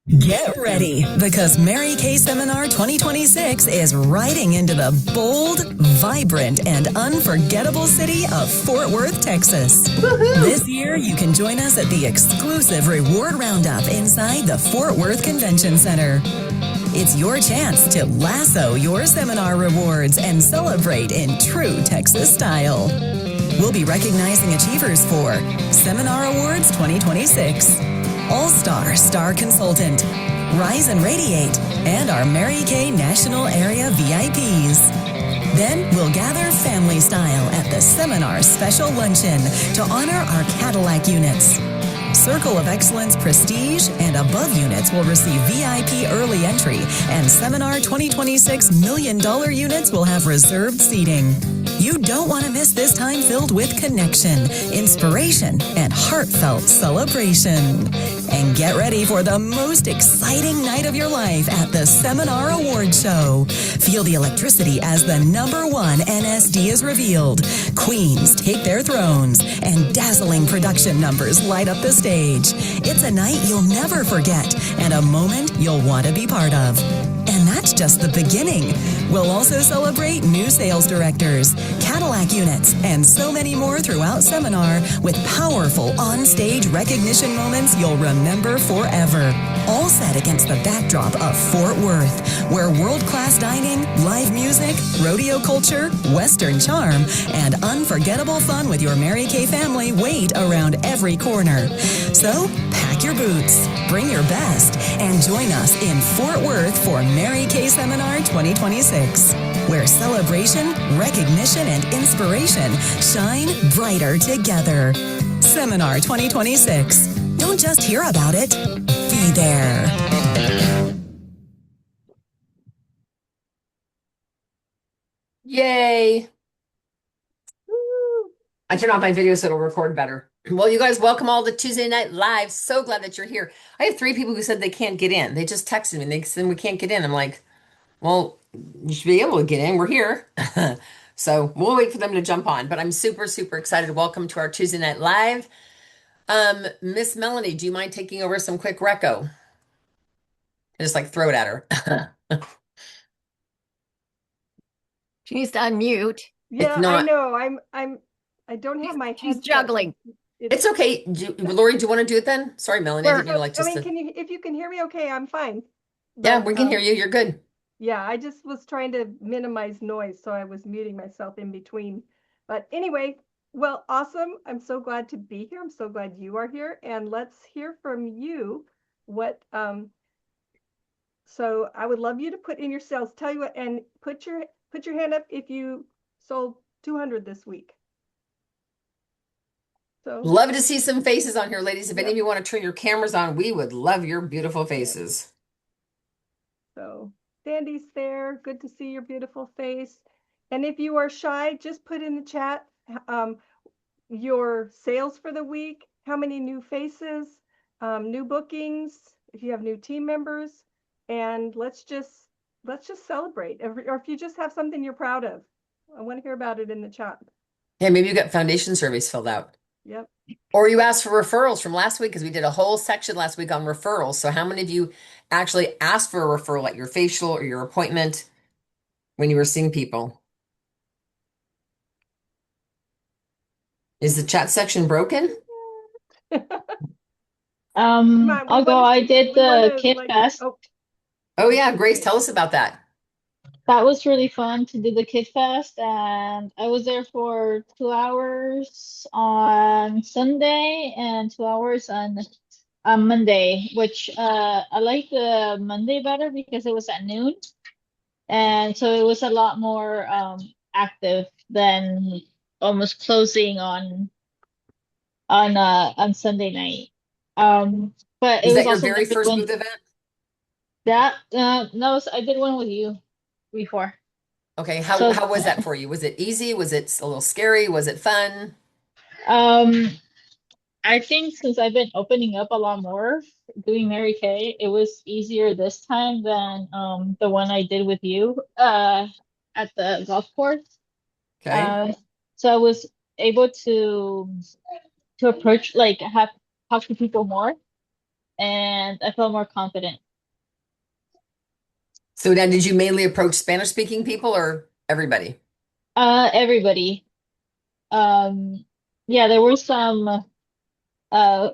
Get ready, because Mary Kay Seminar 2026 is riding into the bold, vibrant, and unforgettable city of Fort Worth, Texas. Woo-hoo! This year, you can join us at the exclusive Reward Roundup inside the Fort Worth Convention Center. It's your chance to lasso your seminar rewards and celebrate in true Texas style. We'll be recognizing achievers for Seminar Awards 2026, All-Star Star Consultant, Rise and Radiate, and our Mary Kay National Area VIPs. Then we'll gather family style at the Seminar Special Luncheon to honor our Cadillac units. Circle of Excellence Prestige and above units will receive VIP early entry, and Seminar 2026 $1 million units will have reserved seating. You don't want to miss this time filled with connection, inspiration, and heartfelt celebration. And get ready for the most exciting night of your life at the Seminar Award Show. Feel the electricity as the #1 NSD is revealed. Queens take their thrones, and dazzling production numbers light up the stage. It's a night you'll never forget, and a moment you'll want to be part of. And that's just the beginning. We'll also celebrate new sales directors, Cadillac units, and so many more throughout Seminar with powerful on-stage recognition moments you'll remember forever. All set against the backdrop of Fort Worth, where world-class dining, live music, rodeo culture, Western charm, and unforgettable fun with your Mary Kay family wait around every corner. So, pack your boots, bring your best, and join us in Fort Worth for Mary Kay Seminar 2026, where celebration, recognition, and inspiration shine brighter together. Seminar 2026. Don't just hear about it, be there. Yay. Woo. I turned off my video so it'll record better. Well, you guys, welcome all to Tuesday Night Live. So glad that you're here. I have 3 people who said they can't get in. They just texted me and they said we can't get in. I'm like, well, you should be able to get in. We're here. So we'll wait for them to jump on. But I'm super, super excited. Welcome to our Tuesday Night Live. Miss Melanie, do you mind taking over some quick reco? Just like throw it at her. She needs to unmute. Yeah, I know. I don't have my She's headset. juggling. It's okay. Lori, do you want to do it then? Sorry, Melanie. I didn't mean to like just. If you can hear me okay, I'm fine. Yeah, we can hear you. You're good. Yeah, I just was trying to minimize noise, so I was muting myself in between. But anyway, well, awesome. I'm so glad to be here. I'm so glad you are here, and let's hear from you. So I would love you to put in your sales. Tell you what, and put your hand up if you sold 200 this week. So love to see some faces on here, ladies. If any of you want to turn your cameras on, we would love your beautiful faces. So Sandy's there. Good to see your beautiful face. And if you are shy, just put in the chat your sales for the week, how many new faces, new bookings, if you have new team members, and let's just celebrate. Or if you just have something you're proud of, I want to hear about it in the chat. Yeah, maybe you got foundation surveys filled out. Yep. Or you asked for referrals from last week, because we did a whole section last week on referrals. So how many of you actually asked for a referral at your facial or your appointment when you were seeing people? Is the chat section broken? I'll go. I did the Kit Fest. Oh yeah, Grace, tell us about that. That was really fun to do the Kit Fest, and I was there for 2 hours on Sunday and 2 hours on Monday, which I like the Monday better because it was at noon, and so it was a lot more active than almost closing on Sunday night. But it Is was that your also very first one, booth event? that no, I did one with you before. Okay, how was that for you? Was it easy? Was it a little scary? Was it fun? I think since I've been opening up a lot more doing Mary Kay, it was easier this time than the one I did with you at the golf course. Okay. So I was able to approach, like, have talk to people more. and I felt more confident. So now, did you mainly approach Spanish speaking people or everybody? Everybody. Um, yeah, there were some uh,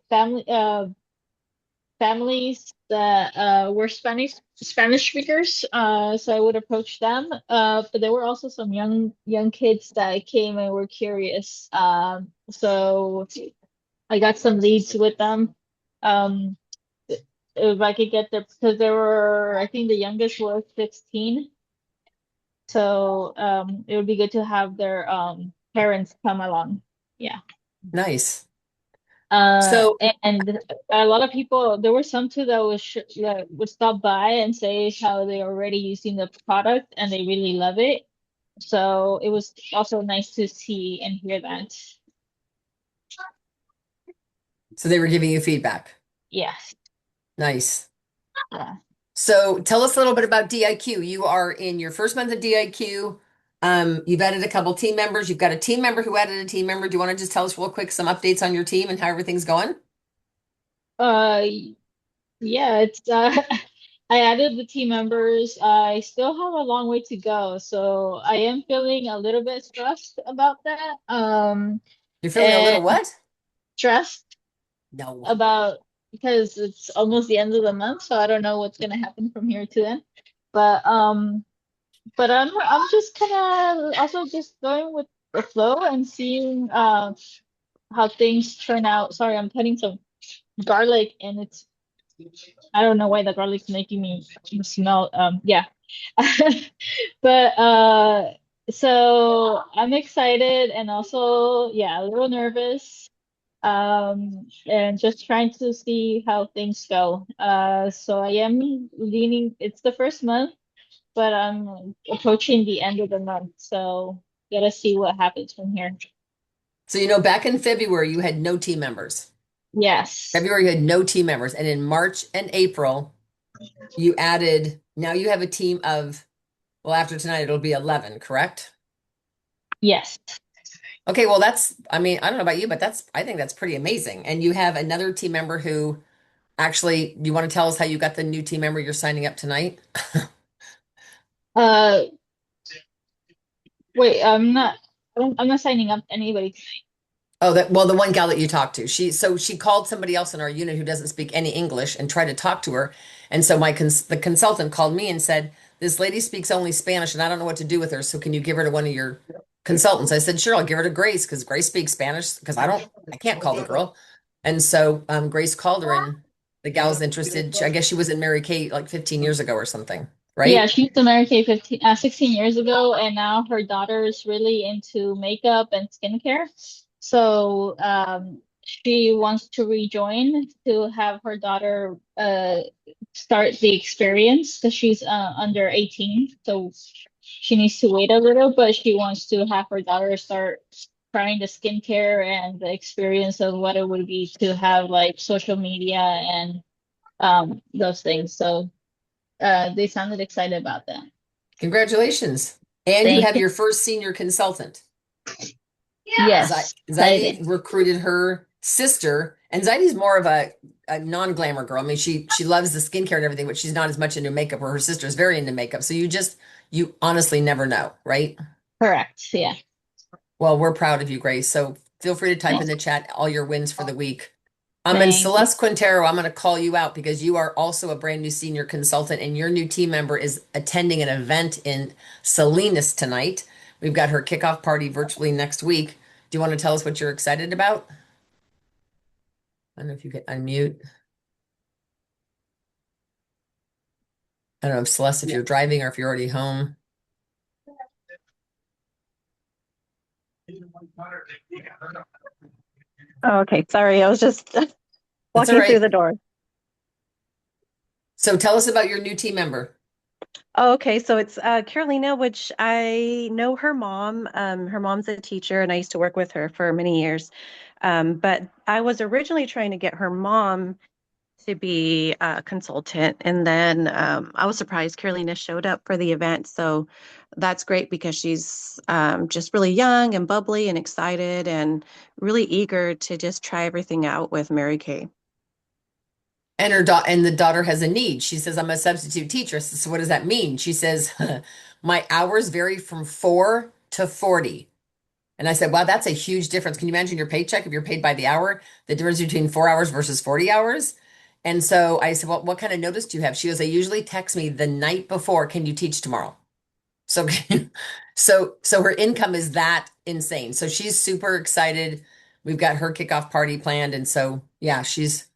family families that were Spanish speakers. So I would approach them. But there were also some young kids that came and were curious. So I got some leads with them. Um, if I could get there, because there were, I think the youngest was 16. So it would be good to have their parents come along. Yeah. Nice. Uh, So, and a lot of people, there were some too that that would stop by and say how they're already using the product and they really love it. So it was also nice to see and hear that. so they were giving you feedback. Yes. Nice. Yeah. So tell us a little bit about DIQ. You are in your first month of DIQ. You've added a couple team members. You've got a team member who added a team member. Do you want to just tell us real quick some updates on your team and how everything's going? Uh, yeah, it's I added the team members. I still have a long way to go, so I am feeling a little bit stressed about that. You're feeling a little And what? stressed No. about because it's almost the end of the month, so I don't know what's gonna happen from here to then. But I'm just kind of also just going with the flow and seeing how things turn out. Sorry, I'm putting some garlic and it's I don't know why the garlic's making me smell yeah. But so I'm excited and also yeah, a little nervous. And just trying to see how things go. So I am leaning, it's the first month, but I'm approaching the end of the month, so gotta see what happens from here. So, back in February, you had no team members. Yes. February, you had no team members. And in March and April, you added, now you have a team of, well, after tonight, it'll be 11, correct? Yes. Okay, well, I mean, I don't know about you, but I think that's pretty amazing. And you have another team member who actually, you want to tell us how you got the new team member you're signing up tonight? Uh, wait, I'm not signing up anybody. Oh, well, the one gal that you talked to, she called somebody else in our unit who doesn't speak any English and tried to talk to her. And so the consultant called me and said, "This lady speaks only Spanish and I don't know what to do with her. So can you give her to one of your consultants?" I said, "Sure, I'll give her to Grace because Grace speaks Spanish because I can't call the girl." And so Grace called her and the gal's interested. I guess she was in Mary Kay like 15 years ago or something, Yeah, right? she used to marry Kay 16 years ago, and now her daughter is really into makeup and skincare. So she wants to rejoin to have her daughter start the experience because she's under 18. So she needs to wait a little, but she wants to have her daughter start trying the skincare and the experience of what it would be to have like social media and those things. So they sounded excited about that. Congratulations. And you Thank have you. your first senior consultant. Yes, Zaidi exciting. recruited her sister, and Zaidi's more of a non-glamour girl. I mean, she loves the skincare and everything, but she's not as much into makeup, or her sister is very into makeup. So you honestly never know, right? Correct. Yeah. Well, we're proud of you, Grace. So feel free to type in Thank the chat all your wins for the week. And thank you. Celeste Quintero, I'm going to call you out because you are also a brand new senior consultant, and your new team member is attending an event in Salinas tonight. We've got her kickoff party virtually next week. Do you want to tell us what you're excited about? I don't know if you can unmute. I don't know if Celeste, if you're driving or if you're already home. Oh, okay, sorry, I was just That's all walking through right. the door. So tell us about your new team member. Oh, okay, so it's Carolina, which I know her mom. Her mom's a teacher, and I used to work with her for many years. But I was originally trying to get her mom to be a consultant, and then I was surprised Carolina showed up for the event. So that's great because she's just really young and bubbly and excited and really eager to just try everything out with Mary Kay. And and the daughter has a need. She says, I'm a substitute teacher. I said, so what does that mean? She says, my hours vary from 4 to 40. And I said, wow, that's a huge difference. Can you imagine your paycheck if you're paid by the hour, the difference between 4 hours versus 40 hours? And so I said, well, what kind of notice do you have? She goes, they usually text me the night before, can you teach tomorrow? So, so her income is that insane. So she's super excited. We've got her kickoff party planned. And so, yeah, she's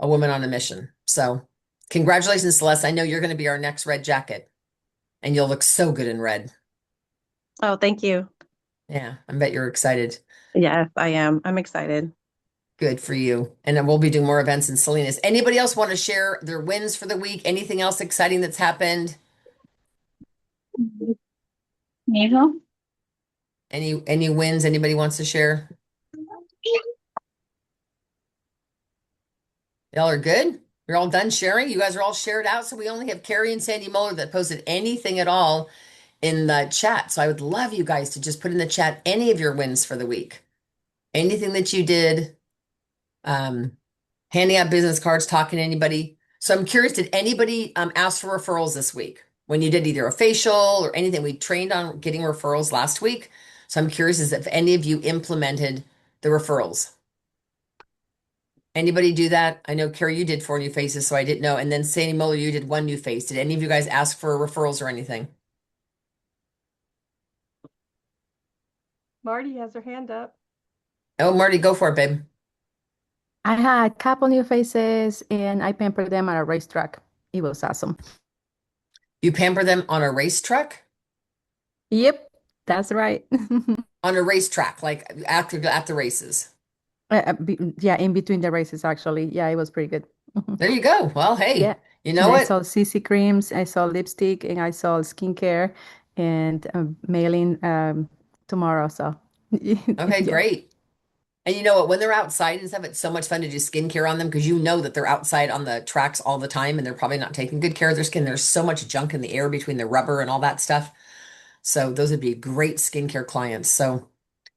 a woman on a mission. So congratulations, Celeste. I know you're going to be our next red jacket and you'll look so good in red. Oh, thank you. Yeah, I bet you're excited. Yes, I am. I'm excited. Good for you. And then we'll be doing more events in Salinas. Anybody else want to share their wins for the week? Anything else exciting that's happened? Nevo? Any wins anybody wants to share? Y'all are good? You're all done sharing? You guys are all shared out. So we only have Carrie and Sandy Muller that posted anything at all in the chat. So I would love you guys to just put in the chat any of your wins for the week. Anything that you did, handing out business cards, talking to anybody. So I'm curious, did anybody ask for referrals this week? When you did either a facial or anything, we trained on getting referrals last week. So I'm curious as if any of you implemented the referrals. Anybody do that? I know, Carrie, you did 4 new faces, so I didn't know. And then Sandy Muller, you did 1 new face. Did any of you guys ask for referrals or anything? Marty has her hand up. Oh, Marty, go for it, babe. I had a couple new faces and I pampered them at a racetrack. It was awesome. You pamper them on a racetrack? Yep, that's right. On a racetrack, like at the races. Yeah, in between the races, actually. Yeah, it was pretty good. There you go. Well, hey, Yeah. you And know I what? saw CC creams, I saw lipstick, and I saw skincare and mailing tomorrow. So, Okay, yeah. great. And you know what? When they're outside and stuff, it's so much fun to do skincare on them because you know that they're outside on the tracks all the time and they're probably not taking good care of their skin. There's so much junk in the air between the rubber and all that stuff. So those would be great skincare clients. So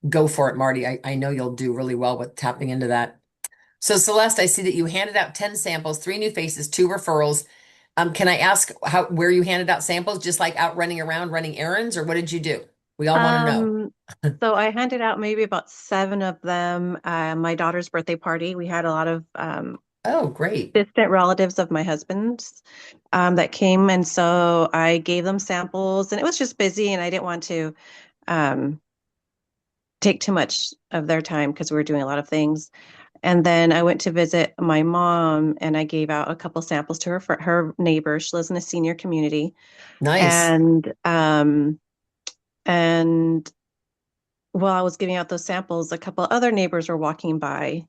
go for it, Marty. I know you'll do really well with tapping into that. So Celeste, I see that you handed out 10 samples, 3 new faces, 2 referrals. Can I ask where you handed out samples? Just like out running around, running errands, or what did you do? We all want to know. So I handed out maybe about 7 of them. My daughter's birthday party, we had a lot of Oh, great. distant relatives of my husband's that came, and so I gave them samples, and it was just busy, and I didn't want to take too much of their time because we were doing a lot of things. And then I went to visit my mom, and I gave out a couple samples to her neighbor. She lives in a senior community, Nice. and while I was giving out those samples, a couple other neighbors were walking by,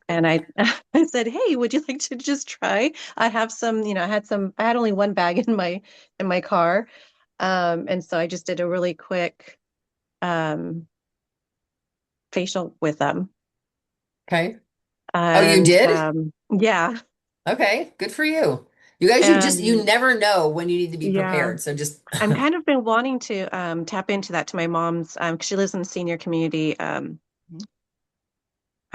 and I I said, "Hey, would you like to just try? I have some, I had only 1 bag in my car." And so I just did a really quick facial with them. Okay. Oh, you And did? yeah. Okay, good for you. You guys, you And never know when you need to be yeah, prepared. So just I'm kind of been wanting to tap into that to my mom's 'cause she lives in the senior community. I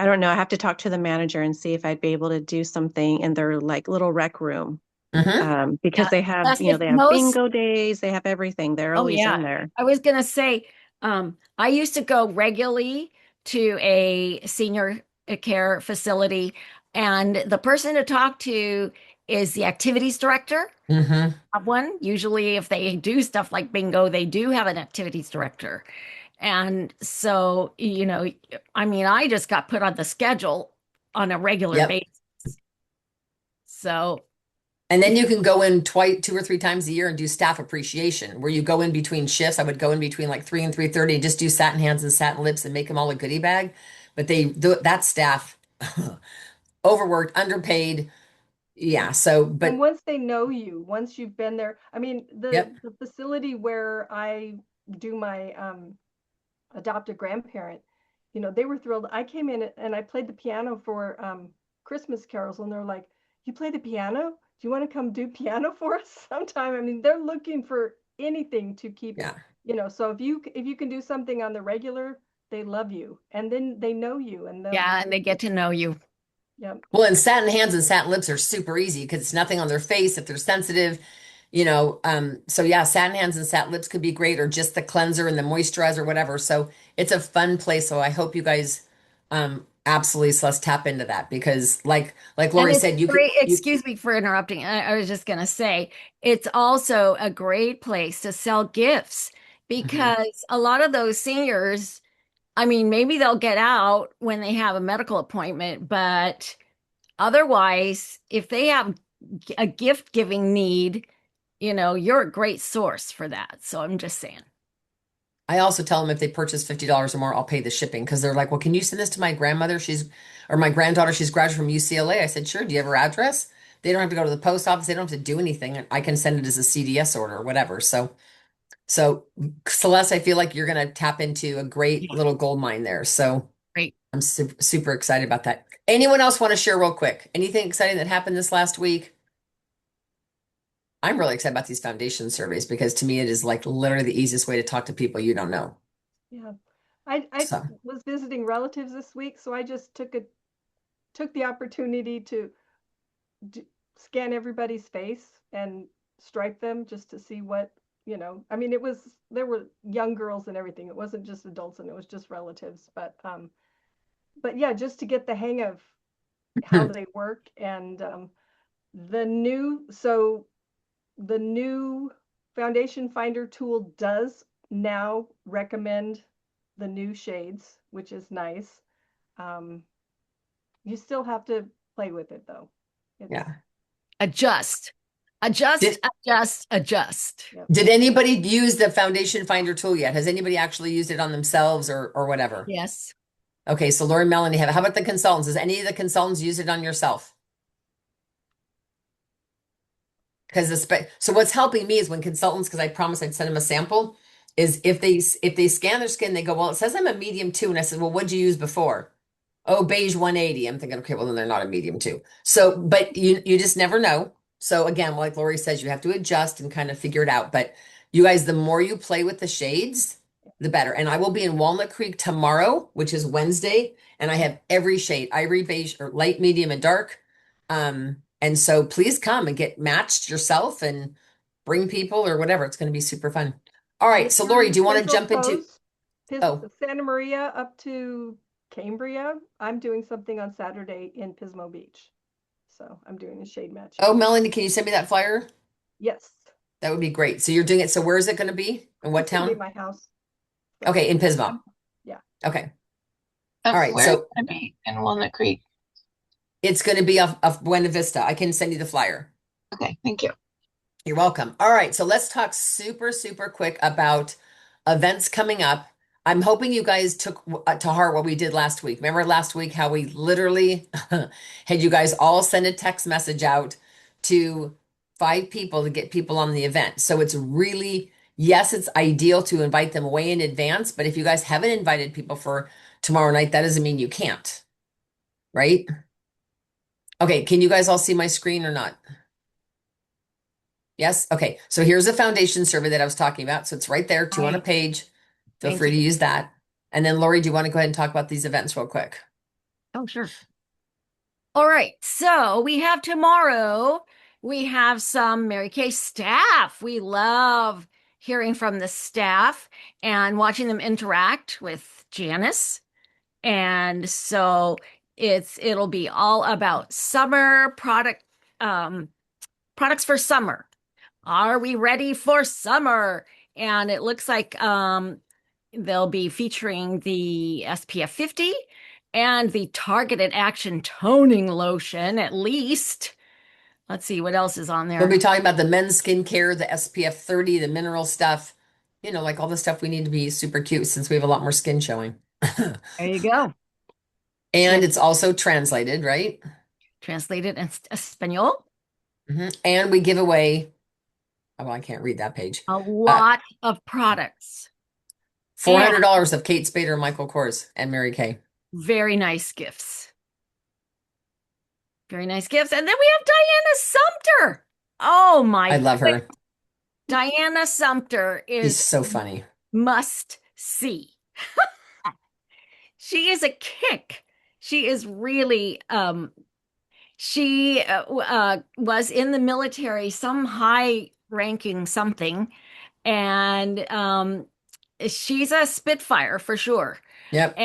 don't know. I have to talk to the manager and see if I'd be able to do something in their like little rec room. Mhm. Because Yeah, they have, that's if they have most. bingo days, they have everything. They're Oh always in yeah, there. I was gonna say, I used to go regularly to a senior care facility, and the person to talk to is the activities director Mhm. of one. Usually, if they do stuff like bingo, they do have an activities director. And so, I mean, I just got put on the schedule on a regular Yep. basis. So, And then you can go in twice, 2 or 3 times a year and do staff appreciation, where you go in between shifts. I would go in between like 3 and 3:30 and just do satin hands and satin lips and make them all a goodie bag. But that staff overworked, underpaid. Yeah. So, And but once they know you, once you've been there, I mean, yep. the facility where I do my adopted grandparent, they were thrilled. I came in and I played the piano for Christmas carols, and they're like, "You play the piano? Do you want to come do piano for us sometime?" I mean, they're looking for anything to keep, Yeah. So if you can do something on the regular, they love you, and then they know you, and they'll yeah, and they get to know you. Yep. Well, and satin hands and satin lips are super easy because it's nothing on their face if they're sensitive, you know. So yeah, satin hands and satin lips could be great, or just the cleanser and the moisturizer, whatever. So it's a fun place. So I hope you guys absolutely, so let's tap into that because like And Lori it's said, you could great. you Excuse me for interrupting. I was just going to say it's also a great place to sell gifts Mhm. because a lot of those seniors, I mean, maybe they'll get out when they have a medical appointment, but otherwise, if they have a gift giving need, you're a great source for that. So I'm just saying. I also tell them if they purchase $50 or more, I'll pay the shipping because they're like, well, can you send this to my grandmother? Or my granddaughter, she's graduated from UCLA. I said, sure. Do you have her address? They don't have to go to the post office. They don't have to do anything. I can send it as a CDS order or whatever. So Celeste, I feel like you're going to tap into a great Yeah, little gold mine there. So great. I'm super excited about that. Anyone else want to share real quick? Anything exciting that happened this last week? I'm really excited about these foundation surveys because to me, it is like literally the easiest way to talk to people you don't know. Yeah. I So. was visiting relatives this week, so I just took the opportunity to scan everybody's face and stripe them just to see what, I mean, there were young girls and everything. It wasn't just adults and it was just relatives, but yeah, just to get the hang of how they work. And the new so the new foundation finder tool does now recommend the new shades, which is nice. um, you still have to play with it though. It's Yeah. Adjust, adjust, Did adjust, adjust. Yep. did anybody use the foundation finder tool yet? Has anybody actually used it on themselves or whatever? Yes. Okay, so Lori, Melanie have it. How about the consultants? Has any of the consultants used it on yourself? Because so what's helping me is when consultants, because I promised I'd send them a sample, is if they scan their skin, they go, well, it says I'm a medium two, and I said, well, what'd you use before? Oh, beige 180. I'm thinking, okay, well then they're not a medium two. So, but you just never know. So again, like Lori says, you have to adjust and kind of figure it out. But you guys, the more you play with the shades, the better. And I will be in Walnut Creek tomorrow, which is Wednesday, and I have every shade, ivory, beige, or light, medium, and dark. And so please come and get matched yourself and bring people or whatever. It's going to be super fun. All And right. if So you're Lori, in do you want to Central jump into, Coast, oh, Santa Maria up to Cambria, I'm doing something on Saturday in Pismo Beach. So I'm doing a shade matching. oh, Melanie, can you send me that flyer? Yes, That would be great. So you're doing it. So where is it going to be? In what it's gonna be town? my house. So Okay, in Pismo. yeah. Okay. All right. Where is it So gonna be in Walnut Creek? it's going to be off Buena Vista. I can send you the flyer. Okay, thank you. You're welcome. All right. So let's talk super quick about events coming up. I'm hoping you guys took to heart what we did last week. Remember last week how we literally had you guys all send a text message out to 5 people to get people on the event. So it's really, yes, it's ideal to invite them way in advance, but if you guys haven't invited people for tomorrow night, that doesn't mean you can't, right? Okay, can you guys all see my screen or not? Yes? Okay. So here's a foundation survey that I was talking about. So it's right there, two on a Right. page. Feel Thank free to you. use that. And then Lori, do you want to go ahead and talk about these events real quick? Oh, sure. All right. So we have tomorrow, we have some Mary Kay staff. We love hearing from the staff and watching them interact with Janice. And so it'll be all about summer products for summer. Are we ready for summer? And it looks like they'll be featuring the SPF 50 and the targeted action toning lotion, at least. Let's see what else is on We'll there. be talking about the men's skincare, the SPF 30, the mineral stuff, like all the stuff we need to be super cute since we have a lot more skin showing. There you go. And Good. it's also translated, right? Translated in Espanol. And we give away, oh, I can't read that page. A lot of products and $400 of Kate Spader, Michael Kors, and Mary Kay. very nice gifts. Very nice gifts. And then we have Diana Sumter. Oh my I love her. Diana Sumter She's is so funny. must see. She is a kick. She is really She was in the military, some high ranking something, and she's a Spitfire for sure. Yep.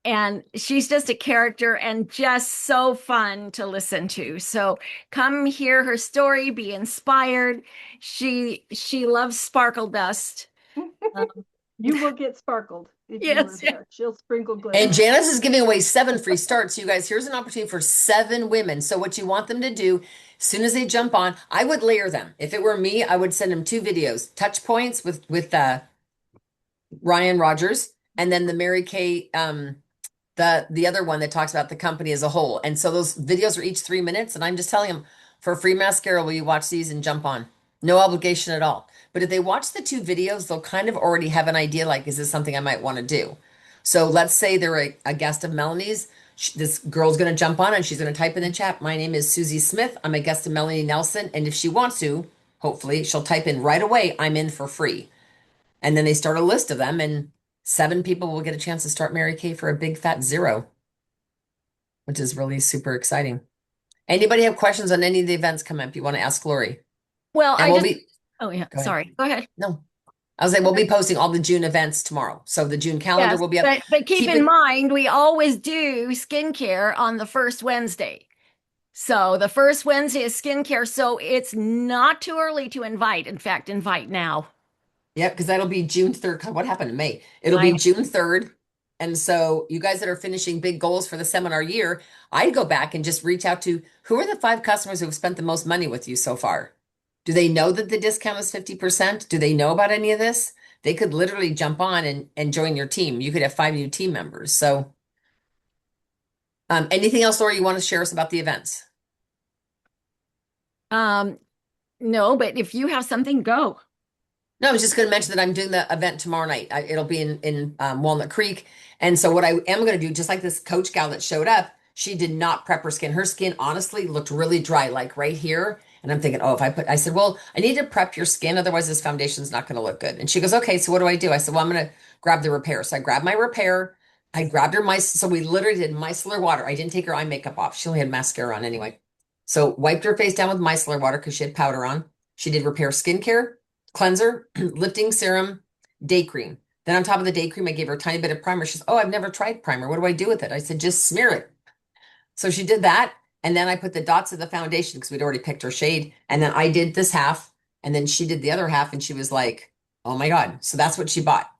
And she's just a character and just so fun to listen to. So come hear her story, be inspired. She loves sparkle dust. You will get sparkled if you Yes, were there. She'll sprinkle glitter. And Janice is giving away 7 free starts. So you guys, here's an opportunity for 7 women. So what you want them to do, as soon as they jump on, I would layer them. If it were me, I would send them 2 videos, touch points with Ryan Rogers, and then the Mary Kay, the other one that talks about the company as a whole. And so those videos are each 3 minutes. And I'm just telling them, for a free mascara, will you watch these and jump on? No obligation at all. But if they watch the 2 videos, they'll kind of already have an idea, like, is this something I might want to do? So let's say they're a guest of Melanie's. This girl's going to jump on and she's going to type in the chat, my name is Susie Smith. I'm a guest of Melanie Nelson. And if she wants to, hopefully she'll type in right away, I'm in for free. And then they start a list of them, and 7 people will get a chance to start Mary Kay for a big fat 0, which is really super exciting. Anybody have questions on any of the events coming up you want to ask Lori? Well, And oh yeah, Go ahead. sorry. Go ahead. No, I was like, we'll be posting all the June events tomorrow. So the June calendar Yes, will be up. but keep in mind, we always do skincare on the first Wednesday. So the first Wednesday is skincare. So it's not too early to invite. In fact, invite now. Yep, because that'll be June 3rd. God, what happened in May? It'll be June 3rd. And so you guys that are finishing big goals for the seminar year, I'd go back and just reach out to who are the 5 customers who have spent the most money with you so far? Do they know that the discount is 50%? Do they know about any of this? They could literally jump on and join your team. You could have 5 new team members. So anything else, Laura, you want to share us about the events? No, but if you have something, go. No, I was just going to mention that I'm doing the event tomorrow night. It'll be in Walnut Creek. And so what I am going to do, just like this coach gal that showed up, she did not prep her skin. Her skin honestly looked really dry, like right here. And I'm thinking, oh, I said, well, I need to prep your skin. Otherwise this foundation's not going to look good. And she goes, okay, so what do I do? I said, well, I'm going to grab the repair. So I grabbed my repair. I grabbed her so we literally did micellar water. I didn't take her eye makeup off. She only had mascara on anyway. So wiped her face down with micellar water because she had powder on. She did repair skincare, cleanser, lifting serum, day cream. Then on top of the day cream, I gave her a tiny bit of primer. She says, oh, I've never tried primer. What do I do with it? I said, just smear it. So she did that. And then I put the dots of the foundation because we'd already picked her shade. And then I did this half. And then she did the other half. And she was like, oh my God. So that's what she bought.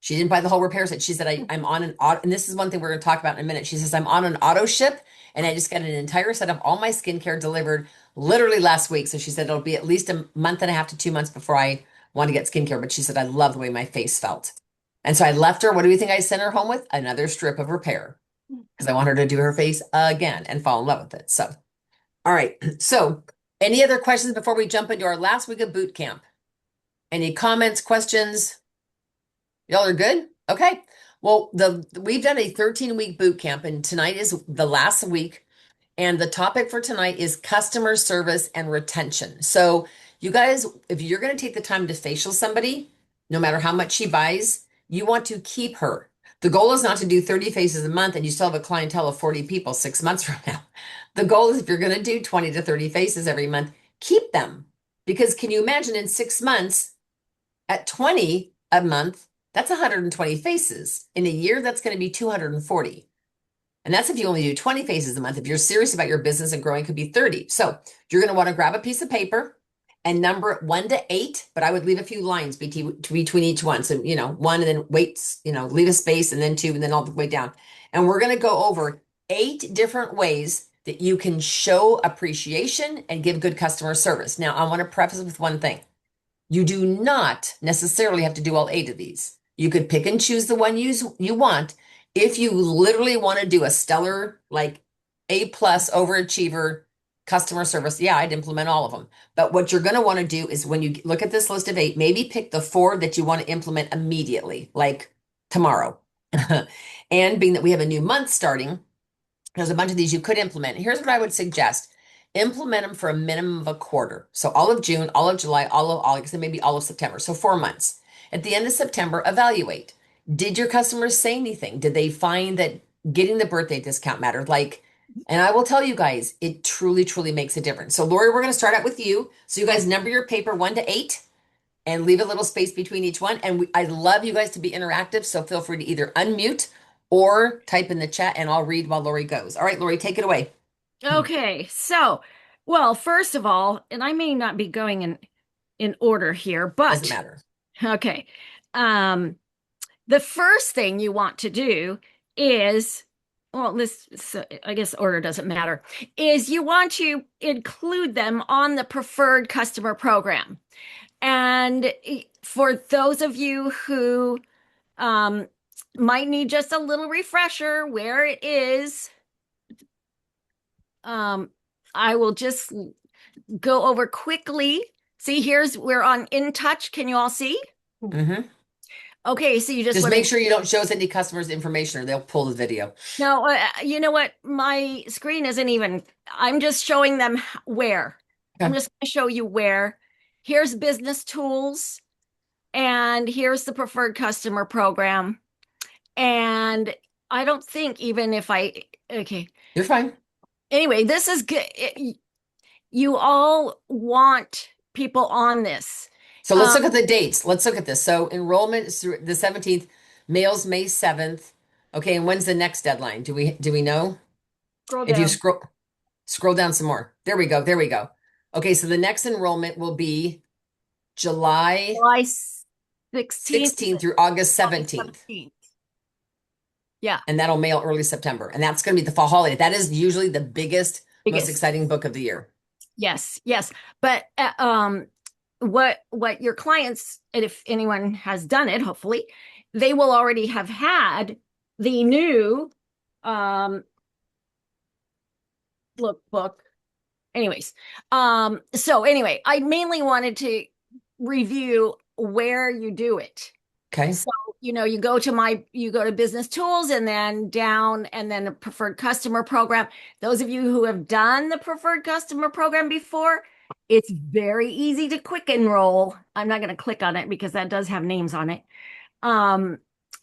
She didn't buy the whole repair set. She said, I'm on an auto. And this is one thing we're going to talk about in a minute. She says, I'm on an auto ship. And I just got an entire set of all my skincare delivered literally last week. So she said, it'll be at least a month and a half to 2 months before I want to get skincare. But she said, I love the way my face felt. And so I left her. What do you think I sent her home with? Another strip of repair because I want her to do her face again and fall in love with it. So, all right. So any other questions before we jump into our last week of boot camp? Any comments, questions? Y'all are good? Okay. Well, we've done a 13-week boot camp, and tonight is the last week. And the topic for tonight is customer service and retention. So you guys, if you're going to take the time to facial somebody, no matter how much she buys, you want to keep her. The goal is not to do 30 faces a month and you still have a clientele of 40 people 6 months from now. The goal is if you're going to do 20 to 30 faces every month, keep them. Because can you imagine in 6 months at 20 a month, that's 120 faces. In a year, that's going to be 240. And that's if you only do 20 faces a month. If you're serious about your business and growing, it could be 30. So you're going to want to grab a piece of paper and number it 1 to 8, but I would leave a few lines between each one. So, 1 and then wait, leave a space and then 2 and then all the way down. And we're going to go over 8 different ways that you can show appreciation and give good customer service. Now, I want to preface with one thing. You do not necessarily have to do all 8 of these. You could pick and choose the one you want. If you literally want to do a stellar, like A+ overachiever customer service, yeah, I'd implement all of them. But what you're going to want to do is when you look at this list of 8, maybe pick the 4 that you want to implement immediately, like tomorrow. And being that we have a new month starting, there's a bunch of these you could implement. Here's what I would suggest. Implement them for a minimum of a quarter. So all of June, all of July, all of August, and maybe all of September. So 4 months. At the end of September, evaluate. Did your customers say anything? Did they find that getting the birthday discount mattered? Like And I will tell you guys, it truly, truly makes a difference. So Lori, we're going to start out with you. So you guys number your paper 1 to 8 and leave a little space between each one. And I'd love you guys to be interactive. So feel free to either unmute or type in the chat and I'll read while Lori goes. All right, Lori, take it away. Okay, so, well, first of all, and I may not be going in order here, Doesn't but matter. okay. The first thing you want to do is, well, I guess order doesn't matter, is you want to include them on the preferred customer program. And for those of you who might need just a little refresher where it is, I will just go over quickly. See, we're on In Touch. Can you all see? Mm-hmm. Okay, so you just make sure you don't show us any customers' information or they'll pull the video. No, you know what? My screen isn't even, I'm just showing them where. Okay. I'm just going to show you where. Here's business tools, and here's the preferred customer program. And I don't think even if okay. You're fine. Anyway, this is good. You all want people on this. So let's look at the dates. Let's look at this. So enrollment is through the 17th, mails May 7th. Okay, and when's the next deadline? Do we know? Scroll If you down. scroll down some more. There we go. There we go. Okay, so the next enrollment will be July 16th through August 17th. Yeah. And that'll mail early September. And that's going to be the fall holiday. That is usually the biggest, most exciting book of the year. Yes, yes. But what your clients, and if anyone has done it, hopefully, they will already have had the new lookbook. Anyways, so anyway, I mainly wanted to review where you do it. Okay. So, you go to business tools and then down and then a preferred customer program. Those of you who have done the preferred customer program before, it's very easy to quick enroll. I'm not going to click on it because that does have names on it.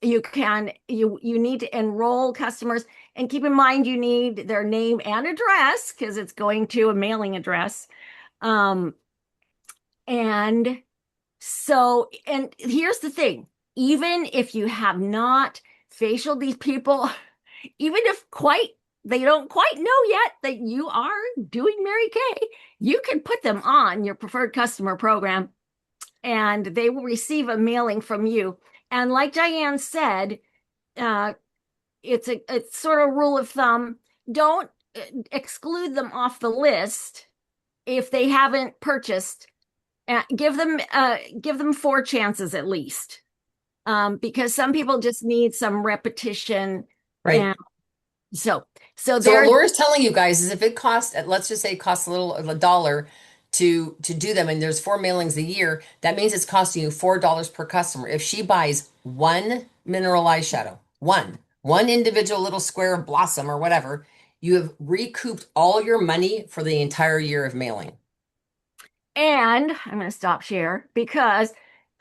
You need to enroll customers, and keep in mind you need their name and address because it's going to a mailing address. And here's the thing. Even if you have not facialed these people, even if they don't quite know yet that you are doing Mary Kay, you can put them on your preferred customer program and they will receive a mailing from you. And like Diane said, it's sort of rule of thumb. Don't exclude them off the list if they haven't purchased. Give them 4 chances at least. Because some people just need some repetition. Right. And so what Laura's telling you guys is if it costs, let's just say it costs a dollar to do them, and there's 4 mailings a year, that means it's costing you $4 per customer. If she buys 1 mineral eyeshadow, one individual little square of blossom or whatever, you have recouped all your money for the entire year of mailing. And I'm going to stop share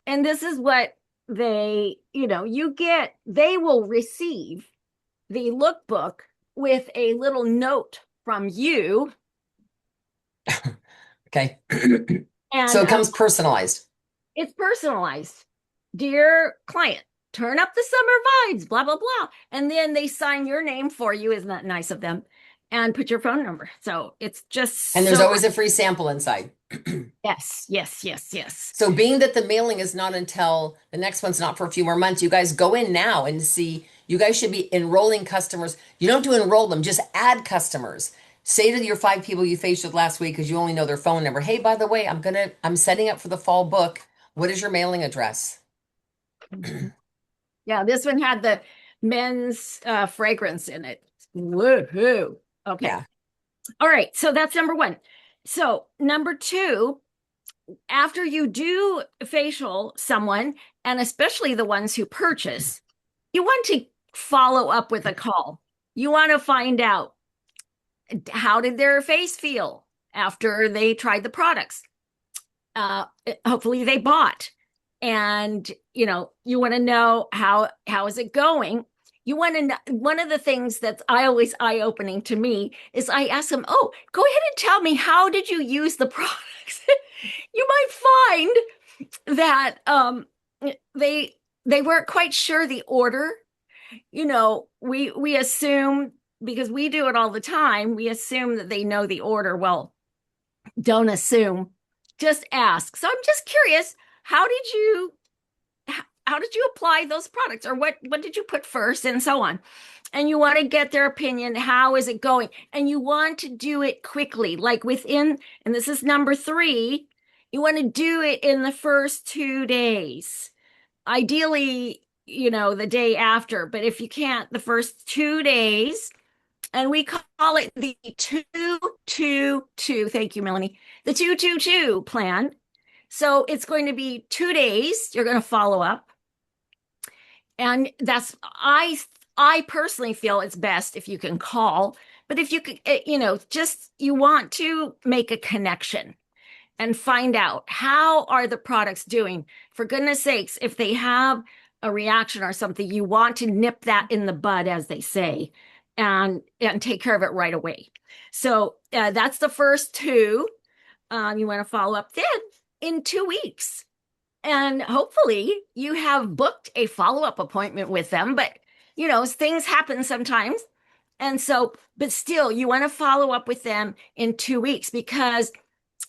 and this is what they will receive the lookbook with a little note from you. Okay. And so it comes personalized. It's personalized. Dear client, turn up the summer vibes, blah, blah, blah. And then they sign your name for you. Isn't that nice of them? And put your phone number. So it's just and there's always a free sample inside. Yes, yes, yes, yes. So being that the mailing is not until the next one's not for a few more months, you guys go in now and see, you guys should be enrolling customers. You don't do enroll them, just add customers. Say to your 5 people you facialed last week, because you only know their phone number. Hey, by the way, I'm setting up for the fall book. What is your mailing address? Yeah, this one had the men's fragrance in it. Woohoo. Okay. Yeah. All right. So that's number 1. So number 2, after you do facial someone, and especially the ones who purchase, you want to follow up with a call. You want to find out, how did their face feel after they tried the products? Hopefully they bought. And, you want to know how is it going? you want to know, one of the things that's I always eye-opening to me is I ask them, oh, go ahead and tell me, how did you use the products? You might find that they they weren't quite sure the order. We assume, because we do it all the time, we assume that they know the order. Well, don't assume, just ask. So I'm just curious, how did you apply those products, or what did you put first, and so on. And you want to get their opinion. How is it going? And you want to do it quickly, like within, and this is number 3, you want to do it in the first 2 days. Ideally, the day after, but if you can't, the first 2 days. And we call it the 2-2-2. Thank you, Melanie. The 2-2-2 plan. So it's going to be 2 days. You're going to follow up. And that's, I personally feel it's best if you can call, but if you could, you want to make a connection and find out, how are the products doing? For goodness sakes, if they have a reaction or something, you want to nip that in the bud, as they say, and take care of it right away. So that's the first 2. You want to follow up then in 2 weeks. And hopefully you have booked a follow-up appointment with them, but things happen sometimes. And so, but still, you want to follow up with them in 2 weeks, because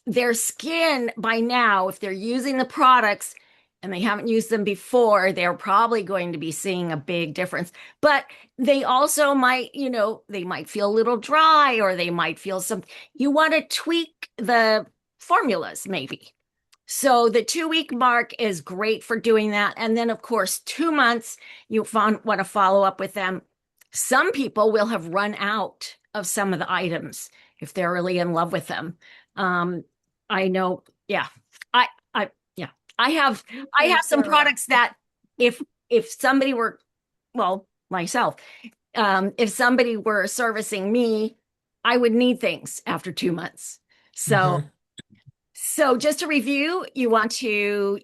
their skin by now, if they're using the products and they haven't used them before, they're probably going to be seeing a big difference. But they also might, they might feel a little dry, or they might feel something. You want to tweak the formulas maybe. So the 2-week mark is great for doing that. And then, of course, 2 months, you want to follow up with them. Some people will have run out of some of the items if they're really in love with them. I know. Yeah. I have some products that if somebody were, well, myself, if somebody were servicing me, I would need things after 2 months. So, So just to review, you want to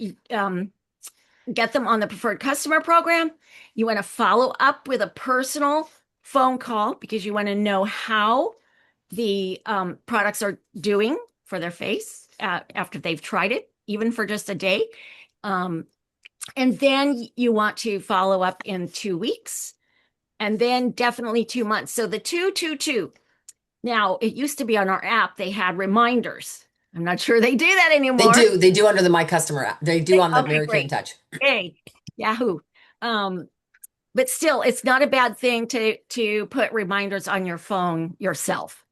get them on the preferred customer program. You want to follow up with a personal phone call, because you want to know how the products are doing for their face after they've tried it, even for just a day. And then you want to follow up in 2 weeks, and then definitely 2 months. So the 2-2-2. Now, it used to be on our app, they had reminders. I'm not sure they do that anymore. They do under the My Customer app. They do on the Mary Kay in Touch. Hey, Yahoo. But still, it's not a bad thing to put reminders on your phone yourself.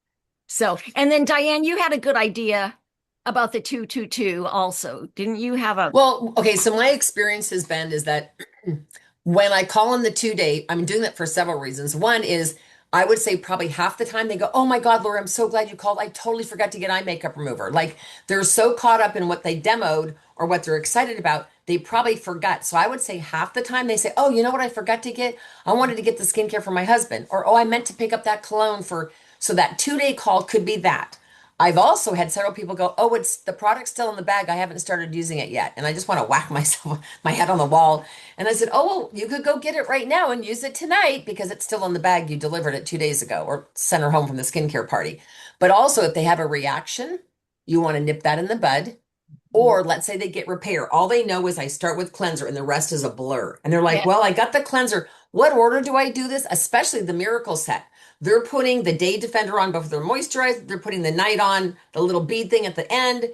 So, and then Diane, you had a good idea about the 2-2-2 also. Didn't you have a... Well, okay, so my experience has been is that when I call on the 2-day, I'm doing that for several reasons. One is, I would say probably half the time they go, oh my God, Laura, I'm so glad you called. I totally forgot to get eye makeup remover. Like, they're so caught up in what they demoed or what they're excited about, they probably forgot. So I would say half the time they say, oh, you know what I forgot to get? I wanted to get the skincare for my husband. Or, oh, I meant to pick up that cologne for, so that 2-day call could be that. I've also had several people go, oh, it's the product's still in the bag. I haven't started using it yet. And I just want to whack myself, my head on the wall. And I said, oh, well, you could go get it right now and use it tonight because it's still in the bag. You delivered it 2 days ago or sent her home from the skincare party. But also, if they have a reaction, you want to nip that in the bud. Or let's say they get repair. All they know is I start with cleanser and the rest is a blur. And they're like, well, I got the cleanser. What order do I do this? Especially the Miracle Set. They're putting the Day Defender on before they're moisturized. They're putting the night on, the little bead thing at the end.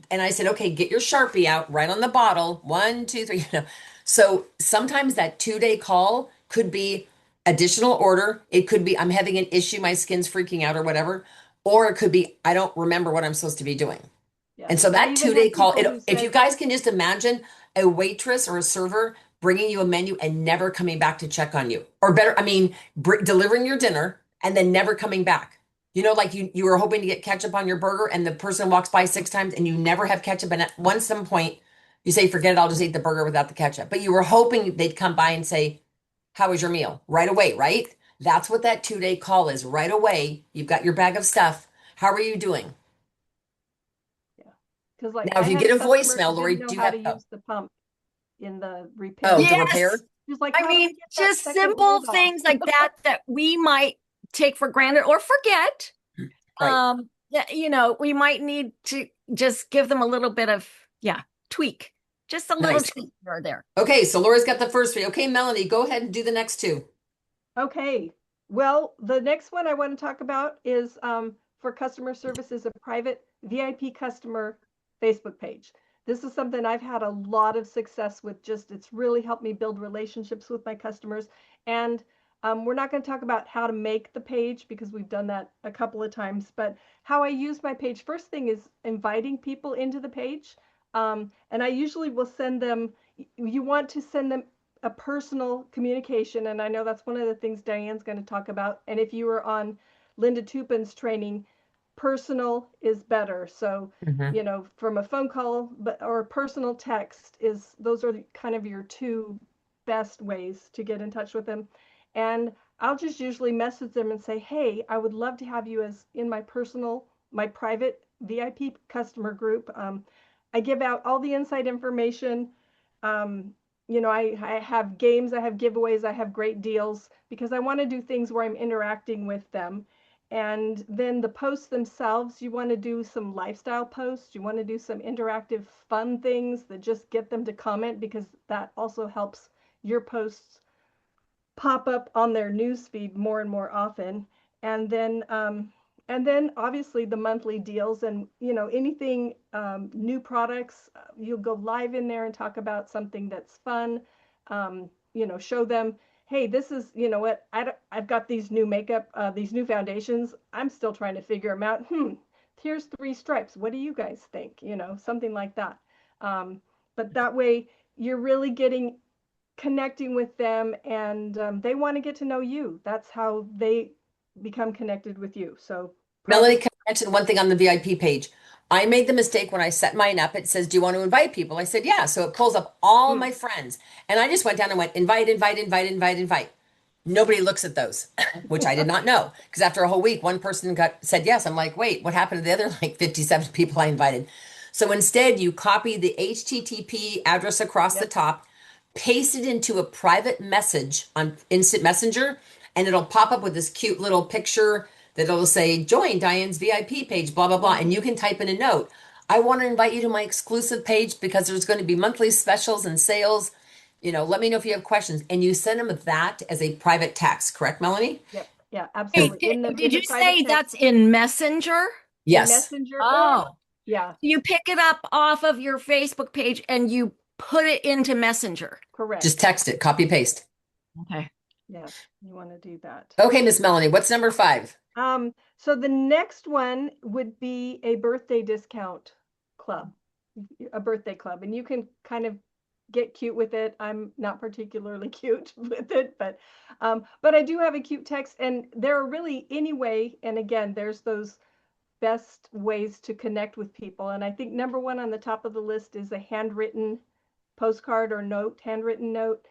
And I said, okay, get your Sharpie out, right on the bottle. 1, 2, 3. So sometimes that 2-day call could be additional order. It could be I'm having an issue, my skin's freaking out or whatever. Or it could be I don't remember what I'm supposed to be doing. Yeah. And so that 2-day call, if you guys can just imagine a waitress or a server bringing you a menu and never coming back to check on you, or better, delivering your dinner and then never coming back. Like you were hoping to get ketchup on your burger and the person walks by 6 times and you never have ketchup. And at some point you say, forget it, I'll just eat the burger without the ketchup. But you were hoping they'd come by and say, how was your meal? Right away, right? That's what that 2-day call is. Right away, you've got your bag of stuff. How are you doing? Because now, if you get a voicemail, Lori, do you have to use the pump in the repair? Oh, yes! the repair? Just like, I how do we mean, get that just second simple word off? things like that that we might take for granted or forget. Right. You know, we might need to just give them a little bit of, yeah, tweak, just a little Nice. tweak here or there. Okay, so Laura's got the first three. Okay, Melanie, go ahead and do the next two. Okay. Well, the next one I want to talk about is for customer service is a private VIP customer Facebook page. This is something I've had a lot of success with. Just it's really helped me build relationships with my customers. And we're not going to talk about how to make the page because we've done that a couple of times, but how I use my page. First thing is inviting people into the page. And I usually will send them, you want to send them a personal communication. And I know that's one of the things Diane's going to talk about. And if you were on Linda Tupin's training, personal is better. So, Mhm. you know, from a phone call or a personal text is, those are kind of your two best ways to get in touch with them. And I'll just usually message them and say, hey, I would love to have you as in my my private VIP customer group. I give out all the inside information. Um, you know, I have games, I have giveaways, I have great deals because I want to do things where I'm interacting with them. And then the posts themselves, you want to do some lifestyle posts, you want to do some interactive fun things that just get them to comment because that also helps your posts pop up on their newsfeed more and more often. And then obviously the monthly deals and you know anything new products, you'll go live in there and talk about something that's fun. You know, show them, hey, this is you know what I've got these new makeup, these new foundations. I'm still trying to figure them out. Here's 3 stripes. What do you guys think? You know, something like that. But that way you're really getting connecting with them and they want to get to know you. That's how they become connected with you. So Melanie, private. can I mention one thing on the VIP page? I made the mistake when I set mine up. It says, do you want to invite people? I said, yeah. So it pulls up all Mm, my friends. And I just went down and went, invite, invite, invite, invite, invite. Nobody looks at those, which I did not know. Because after a whole week, one person said yes. I'm like, wait, what happened to the other like 57 people I invited? So instead, you copy the HTTP address across the yep. top, paste it into a private message on Instant Messenger, and it'll pop up with this cute little picture that'll say, join Diane's VIP page, blah, blah, blah. And you can type in a note. I want to invite you to my exclusive page because there's going to be monthly specials and sales. You know, let me know if you have questions. And you send them that as a private text, correct, Melanie? Yep. Yeah, Hey, absolutely. In did the you private say text that's in Messenger? in Yes. Messenger or Oh, yeah, you pick it up off of your Facebook page and you put it into Messenger. Just correct. text it, copy paste. Okay. Yes, you want to do that. Okay, Miss Melanie, what's number 5? So the next one would be a birthday discount club, a birthday club, and you can kind of get cute with it. I'm not particularly cute with it, but I do have a cute text, and there are really any way. And again, there's those best ways to connect with people, and I think number one on the top of the list is a handwritten postcard or note, handwritten note.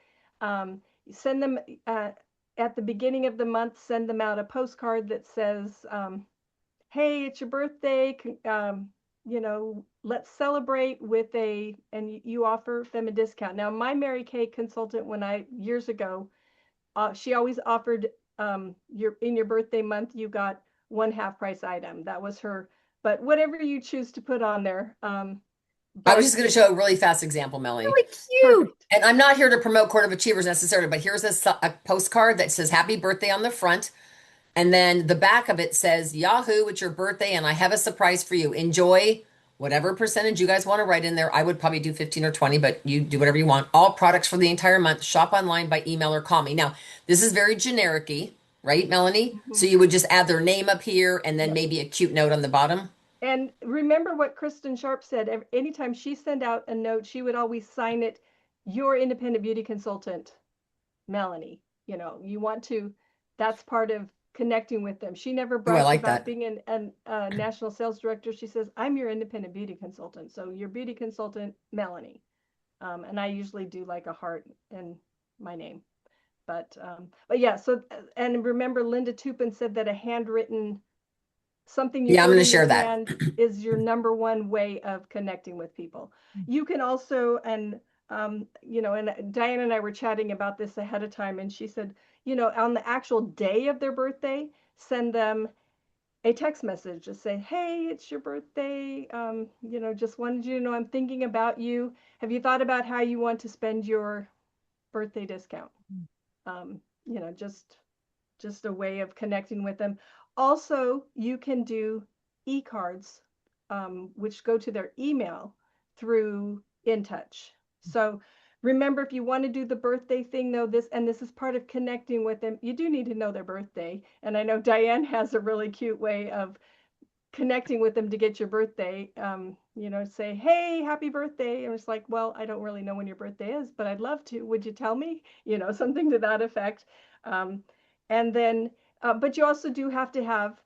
Send them at the beginning of the month. Send them out a postcard that says, "Hey, it's your birthday. You know, let's celebrate with and you offer them a discount." Now, my Mary Kay consultant, when I years ago, she always offered your birthday month, you got one half price item. That was her. But whatever you choose to put on there, I was but just going to show a really fast example, Melanie. Really cute. perfect. And I'm not here to promote Court of Achievers necessarily, but here's a postcard that says happy birthday on the front. And then the back of it says, Yahoo, it's your birthday, and I have a surprise for you. Enjoy whatever percentage you guys want to write in there. I would probably do 15 or 20, but you do whatever you want. All products for the entire month. Shop online by email or call me. Now, this is very generic-y, right, Melanie? So Mhm. you would just add their name up here and then Yep. maybe a cute note on the bottom. And remember what Kristen Sharp said, anytime she sent out a note, she would always sign it, your independent beauty consultant, Melanie. You know, you want to, that's part of connecting with them. She never Oh, I brags like about that. being a national sales director. She says, I'm your independent beauty consultant. So your beauty consultant, Melanie. And I usually do like a heart and my name. But yeah, so, and remember Linda Tupin said that a handwritten something you Yeah, I'm hold going to in your share that. hand is your number one way of connecting with people. You can also, and and Diane and I were chatting about this ahead of time, and she said, on the actual day of their birthday, send them a text message. Just say, hey, it's your birthday. Just wanted you to know I'm thinking about you. Have you thought about how you want to spend your birthday discount? Um, you know, just a way of connecting with them. Also, you can do e-cards, which go to their email through InTouch. So remember, if you want to do the birthday thing, though, this is part of connecting with them, you do need to know their birthday. And I know Diane has a really cute way of connecting with them to get your birthday. Say, hey, happy birthday. And it's like, well, I don't really know when your birthday is, but I'd love to. Would you tell me? Something to that effect. And then, but you also do have to have,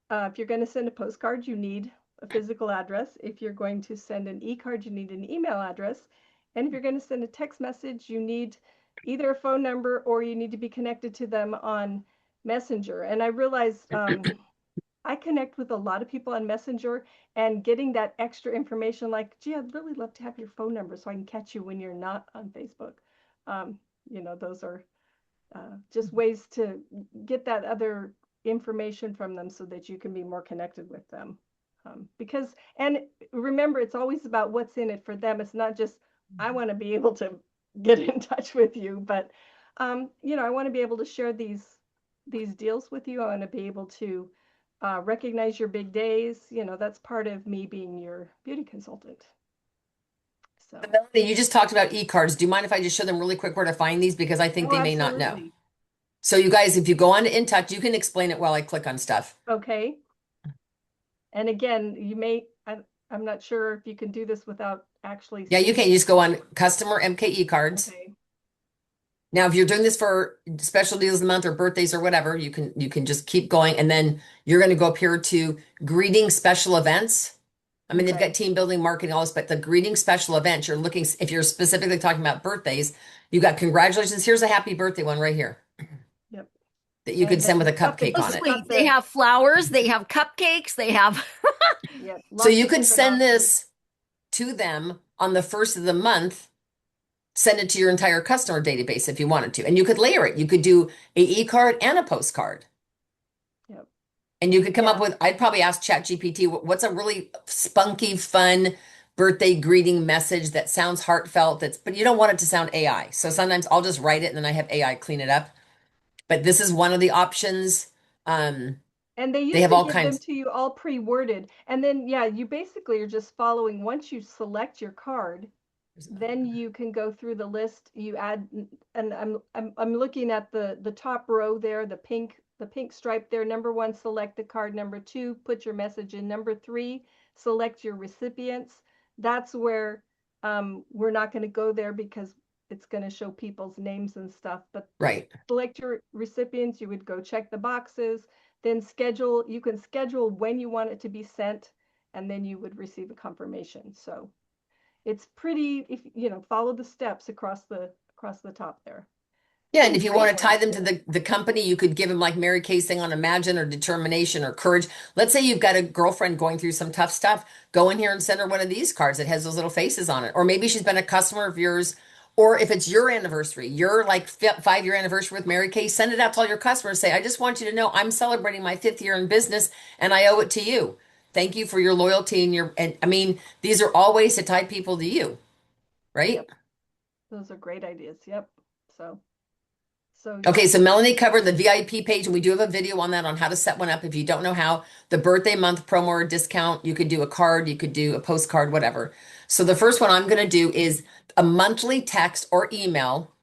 if you're going to send a postcard, you need a physical address. If you're going to send an e-card, you need an email address. And if you're going to send a text message, you need either a phone number or you need to be connected to them on Messenger. And I realized I connect with a lot of people on Messenger, and getting that extra information like, gee, I'd really love to have your phone number so I can catch you when you're not on Facebook. Those are just ways to get that other information from them so that you can be more connected with them. And remember, it's always about what's in it for them. It's not just, I want to be able to get in touch with you, but, I want to be able to share these deals with you. I want to be able to recognize your big days. That's part of me being your beauty consultant. So Melanie, you just talked about e-cards. Do you mind if I just show them really quick where to find these? Because I think they may not know. absolutely. So you guys, if you go on to InTouch, you can explain it while I click on stuff. Okay. And again, I'm not sure if you can do this without actually. Yeah, you can. You just go on customer MKE cards. Okay. Now, if you're doing this for special deals of the month or birthdays or whatever, you can just keep going. And then you're going to go up here to greeting special events. I mean, they've Okay. got team building, marketing, all this, but the greeting special events, you're looking, if you're specifically talking about birthdays, you got congratulations. Here's a happy birthday one right here Yep. that you And could send with a then up cupcake at on the it. top They there. have flowers, they have cupcakes, they have Yep. So Lots you of could different send options. this to them on the first of the month, send it to your entire customer database if you wanted to. And you could layer it. You could do a e-card and a postcard. Yep. And you could come up Yeah. with, I'd probably ask ChatGPT, what's a really spunky, fun birthday greeting message that sounds heartfelt, but you don't want it to sound AI. So sometimes I'll just write it and then I have AI clean it up. But this is one of the options. And they They used have to all give them kinds. to you all pre-worded. And then, yeah, you basically are just following. Once you select your card, then you can go through the list. You add, and I'm looking at the top row there, the pink stripe there. Number 1, select the card. Number 2, put your message in. Number 3, select your recipients. That's where we're not going to go there because it's going to show people's names and stuff. But Right. select your recipients. You would go check the boxes, then schedule. You can schedule when you want it to be sent, and then you would receive a confirmation. So it's pretty, if follow the steps across the top there. Yeah, and if Some you want to great tie ones, them to yeah. the company, you could give them like Mary Kay's thing on imagine or determination or courage. Let's say you've got a girlfriend going through some tough stuff. Go in here and send her one of these cards that has those little faces on it. Or maybe she's been a customer of yours. Or if it's your anniversary, your like 5-year anniversary with Mary Kay, send it out to all your customers. Say, I just want you to know I'm celebrating my 5th year in business and I owe it to you. Thank you for your loyalty and I mean, these are all ways to tie people to you, right? Yep. Those are great ideas. Yep. So Okay, yeah. so Melanie covered the VIP page, and we do have a video on that on how to set one up. If you don't know how, the birthday month promo or discount, you could do a card, you could do a postcard, whatever. So the first one I'm going to do is a monthly text or email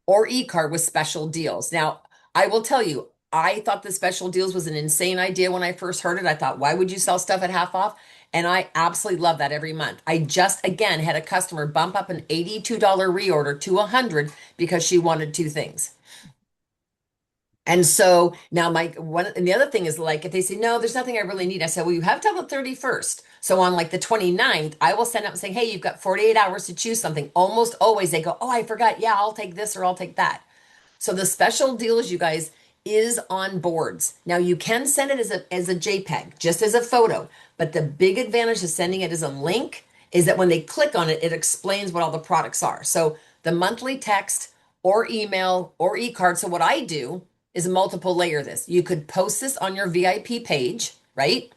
or e-card with special deals. Now, I will tell you, I thought the special deals was an insane idea when I first heard it. I thought, why would you sell stuff at half off? And I absolutely love that every month. I just, again, had a customer bump up an $82 reorder to $100 because she wanted 2 things. And so now and the other thing is like, if they say, no, there's nothing I really need. I said, well, you have till the 31st. So on like the 29th, I will send up saying, hey, you've got 48 hours to choose something. Almost always they go, oh, I forgot. Yeah, I'll take this or I'll take that. So the special deals, you guys, is on boards. Now you can send it as a JPEG, just as a photo, but the big advantage of sending it as a link is that when they click on it, it explains what all the products are. So the monthly text or email or e-card. So what I do is multiple layer this. You could post this on your VIP page, right?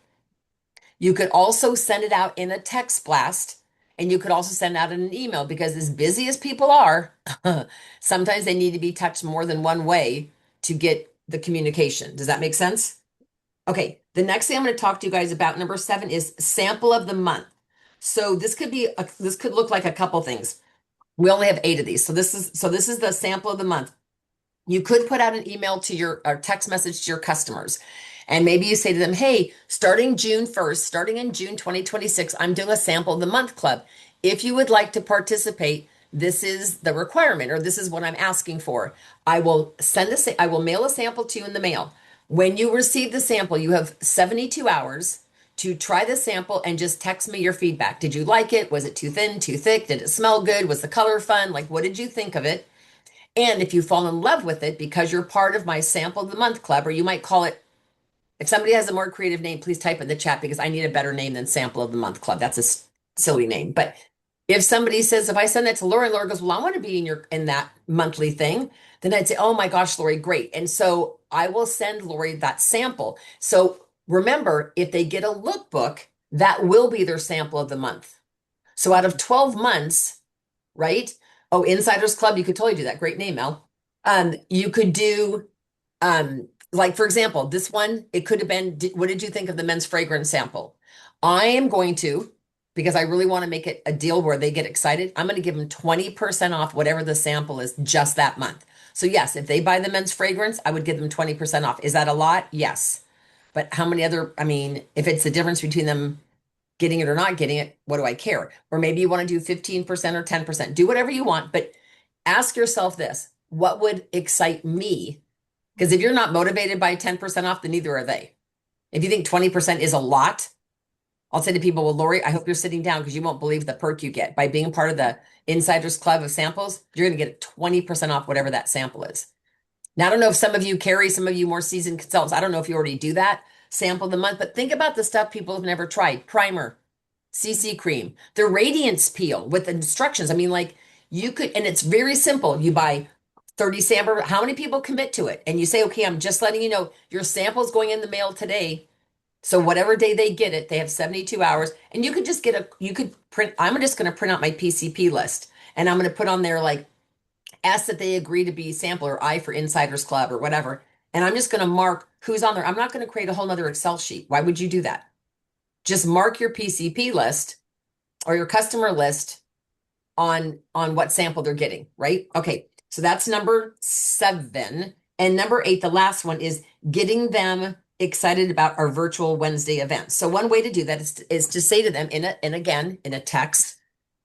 You could also send it out in a text blast, and you could also send out in an email, because as busy as people are, sometimes they need to be touched more than one way to get the communication. Does that make sense? Okay, the next thing I'm going to talk to you guys about, number 7, is sample of the month. So this could look like a couple things. We only have 8 of these. So this is the sample of the month. You could put out an email to your or text message to your customers. And maybe you say to them, hey, starting June 1st, starting in June 2026, I'm doing a sample of the month club. If you would like to participate, this is the requirement, or this is what I'm asking for. I will mail a sample to you in the mail. When you receive the sample, you have 72 hours to try the sample and just text me your feedback. Did you like it? Was it too thin, too thick? Did it smell good? Was the color fun? Like, what did you think of it? And if you fall in love with it because you're part of my sample of the month club, or you might call it, if somebody has a more creative name, please type in the chat, because I need a better name than sample of the month club. That's a silly name. But if somebody says, if I send that to Lori, and Lori goes, well, I want to be in that monthly thing, then I'd say, oh my gosh, Lori, great. And so I will send Lori that sample. So remember, if they get a lookbook, that will be their sample of the month. So out of 12 months, right? Oh, Insiders Club, you could totally do that. Great name, Mel. You could do, like, for example, this one, it could have been, what did you think of the men's fragrance sample? I am going to, because I really want to make it a deal where they get excited, I'm going to give them 20% off whatever the sample is just that month. So yes, if they buy the men's fragrance, I would give them 20% off. Is that a lot? Yes. But how many other, I mean, if it's the difference between them getting it or not getting it, what do I care? Or maybe you want to do 15% or 10%, do whatever you want, but ask yourself this, what would excite me? Because if you're not motivated by 10% off, then neither are they. If you think 20% is a lot, I'll say to people, well, Lori, I hope you're sitting down, because you won't believe the perk you get by being part of the Insiders Club of samples. You're going to get 20% off whatever that sample is. Now, I don't know if some of you carry, some of you more seasoned consultants, I don't know if you already do that sample of the month, but think about the stuff people have never tried. Primer, CC cream, the radiance peel with instructions. I mean, like, you could, and it's very simple. You buy 30 sample, how many people commit to it? And you say, okay, I'm just letting you know your sample is going in the mail today. So whatever day they get it, they have 72 hours, and you could just you could print, I'm just going to print out my PCP list, and I'm going to put on there, like, ask that they agree to be sample, or I for Insiders Club or whatever. And I'm just going to mark who's on there. I'm not going to create a whole nother Excel sheet. Why would you do that? Just mark your PCP list or your customer list on what sample they're getting, right? Okay, so that's number 7. And number 8, the last one, is getting them excited about our virtual Wednesday event. So one way to do that is to say to them in a text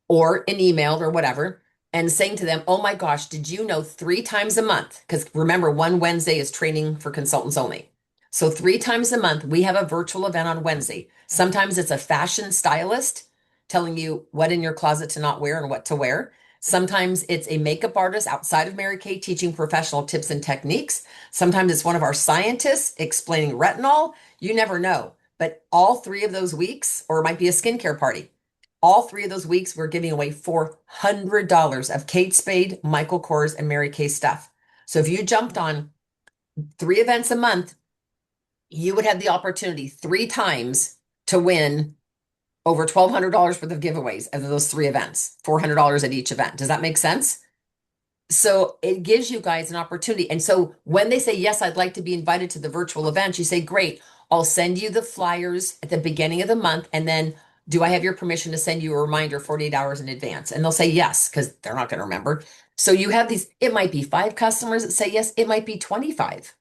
or an email or whatever, and saying to them, oh my gosh, did you know 3 times a month? Because remember, one Wednesday is training for consultants only. So 3 times a month, we have a virtual event on Wednesday. Sometimes it's a fashion stylist telling you what in your closet to not wear and what to wear. Sometimes it's a makeup artist outside of Mary Kay teaching professional tips and techniques. Sometimes it's one of our scientists explaining retinol. You never know. But all 3 of those weeks, or it might be a skincare party, all 3 of those weeks, we're giving away $400 of Kate Spade, Michael Kors, and Mary Kay stuff. So if you jumped on 3 events a month, you would have the opportunity 3 times to win over $1,200 worth of giveaways of those 3 events, $400 at each event. Does that make sense? So it gives you guys an opportunity. And so when they say, yes, I'd like to be invited to the virtual event, you say, great, I'll send you the flyers at the beginning of the month. And then, do I have your permission to send you a reminder 48 hours in advance? And they'll say yes, because they're not going to remember. So you have these, it might be 5 customers that say yes, it might be 25,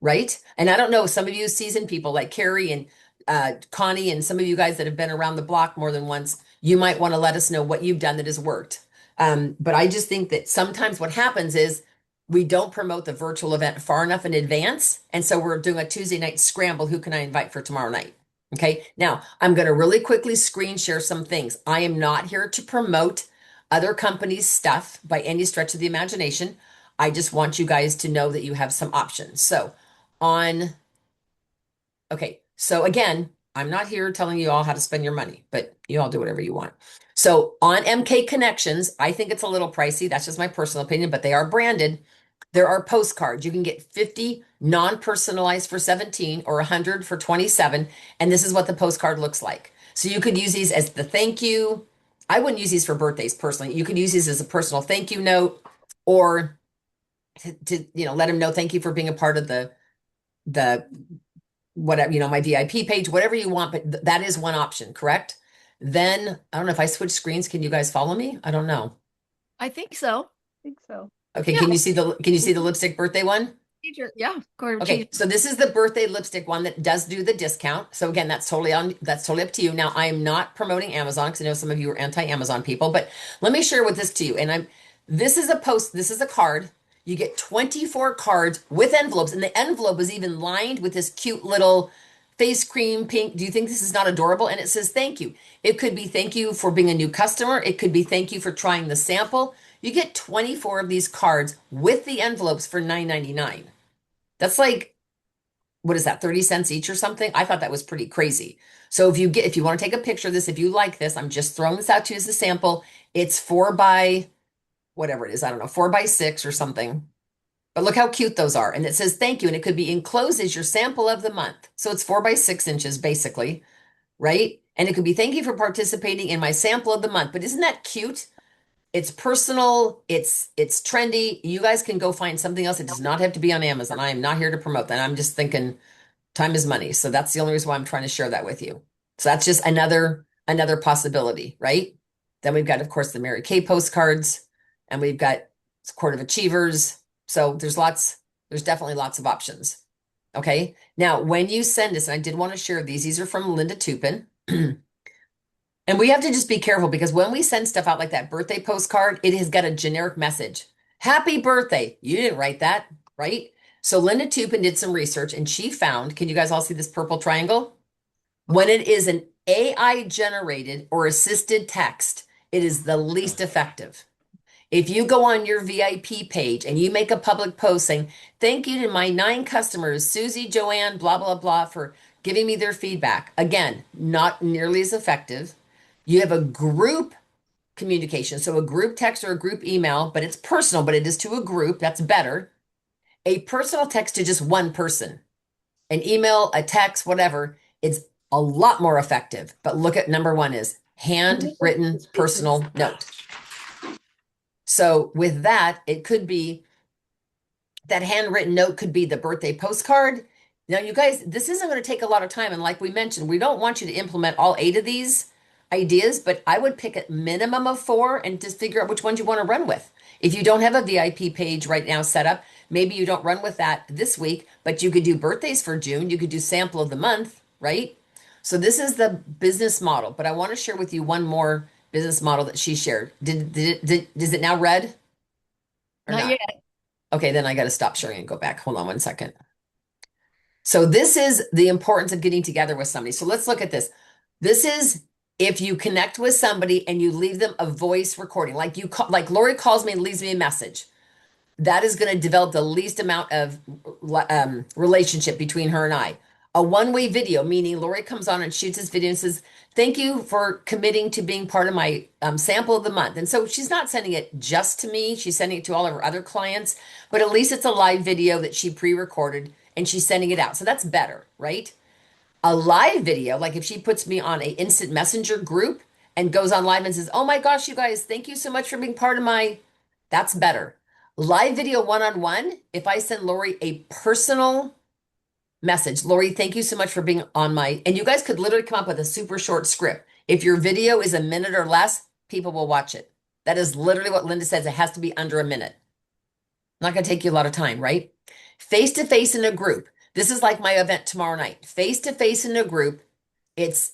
right? And I don't know, some of you seasoned people like Carrie and Connie, and some of you guys that have been around the block more than once, you might want to let us know what you've done that has worked. But I just think that sometimes what happens is we don't promote the virtual event far enough in advance. And so we're doing a Tuesday night scramble. Who can I invite for tomorrow night? Okay, now I'm going to really quickly screen share some things. I am not here to promote other companies' stuff by any stretch of the imagination. I just want you guys to know that you have some options. So okay, so again, I'm not here telling you all how to spend your money, but you all do whatever you want. So on MK Connections, I think it's a little pricey. That's just my personal opinion, but they are branded. There are postcards. You can get 50 non-personalized for 17 or 100 for 27. And this is what the postcard looks like. So you could use these as the thank you. I wouldn't use these for birthdays personally. You could use these as a personal thank you note, or to let them know thank you for being a part of the whatever, my VIP page, whatever you want, but that is one option, correct? Then I don't know if I switch screens, can you guys follow me? I don't know. I think so. I think so. Okay, Yeah. can you see the lipstick birthday one? Yeah, quarter Okay, so this is the birthday lipstick one that does do the discount. So again, that's totally up to you. Now, I am not promoting Amazon because I know some of you are anti-Amazon people, but let me share with this to you. And this is a card. You get 24 cards with envelopes, and the envelope is even lined with this cute little face cream pink. Do you think this is not adorable? And it says thank you. It could be thank you for being a new customer. It could be thank you for trying the sample. You get 24 of these cards with the envelopes for $9.99. That's like, what is that, 30 cents each or something? I thought that was pretty crazy. So if you want to take a picture of this, if you like this, I'm just throwing this out to you as a sample. It's 4 by whatever it is. I don't know, 4 by 6 or something. But look how cute those are. And it says thank you. And it could be enclosed as your sample of the month. So it's 4 by 6 inches basically, right? And it could be thank you for participating in my sample of the month. But isn't that cute? It's personal. It's trendy. You guys can go find something else. It does not have to be on Amazon. I am not here to promote that. I'm just thinking time is money. So that's the only reason why I'm trying to share that with you. So that's just another possibility, right? Then we've got, of course, the Mary Kay postcards, and we've got Court of Achievers. So there's definitely lots of options. Okay. Now, when you send this, and I did want to share these are from Linda Tupin. And we have to just be careful because when we send stuff out like that birthday postcard, it has got a generic message. Happy birthday. You didn't write that, right? So Linda Tupin did some research and she found, can you guys all see this purple triangle? When it is an AI generated or assisted text, it is the least effective. If you go on your VIP page and you make a public post saying, thank you to my 9 customers, Susie, Joanne, blah, blah, blah, for giving me their feedback. Again, not nearly as effective. You have a group communication, so a group text or a group email, but it's personal, but it is to a group. That's better. A personal text to just one person, an email, a text, whatever, it's a lot more effective. But look at number 1 is handwritten personal note. So with that, it could be that handwritten note could be the birthday postcard. Now, you guys, this isn't going to take a lot of time. And like we mentioned, we don't want you to implement all 8 of these ideas, but I would pick a minimum of 4 and just figure out which ones you want to run with. If you don't have a VIP page right now set up, maybe you don't run with that this week, but you could do birthdays for June. You could do sample of the month, right? So this is the business model, but I want to share with you one more business model that she shared. Is it now red? Or Not yet. Okay, then I got to stop sharing and go back. Hold on one second. So this is the importance of getting together with somebody. So let's look at this. This is if you connect with somebody and you leave them a voice recording, like Lori calls me and leaves me a message, that is going to develop the least amount of relationship between her and I. A one-way video, meaning Lori comes on and shoots this video and says, thank you for committing to being part of my sample of the month. And so she's not sending it just to me. She's sending it to all of her other clients, but at least it's a live video that she pre-recorded and she's sending it out. So that's better, right? A live video, like if she puts me on a instant messenger group and goes on live and says, oh my gosh, you guys, thank you so much for being part of that's better. Live video one-on-one, if I send Lori a personal message, Lori, thank you so much for being on and you guys could literally come up with a super short script. If your video is a minute or less, people will watch it. That is literally what Linda says. It has to be under a minute. Not going to take you a lot of time, right? Face-to-face in a group. This is like my event tomorrow night. Face-to-face in a group. It's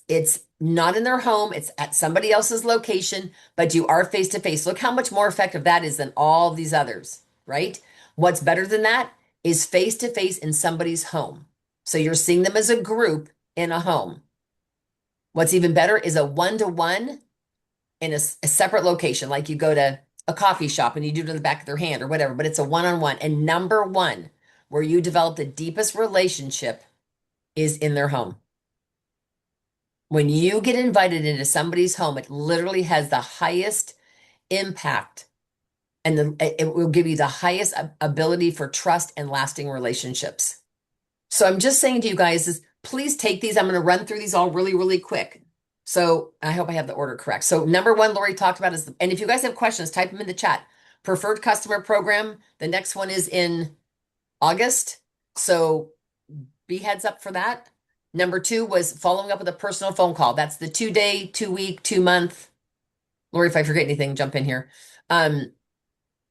not in their home. It's at somebody else's location, but you are face-to-face. Look how much more effective that is than all these others, right? What's better than that is face-to-face in somebody's home. So you're seeing them as a group in a home. What's even better is a one-to-one in a separate location, like you go to a coffee shop and you do it in the back of their hand or whatever, but it's a one-on-one. And number 1, where you develop the deepest relationship is in their home. When you get invited into somebody's home, it literally has the highest impact and it will give you the highest ability for trust and lasting relationships. So I'm just saying to you guys is please take these. I'm going to run through these all really, really quick. So I hope I have the order correct. So number one, Lori talked about is, and if you guys have questions, type them in the chat. Preferred customer program. The next one is in August. So be heads up for that. Number two was following up with a personal phone call. That's the 2-day, 2-week, 2-month. Lori, if I forget anything, jump in here.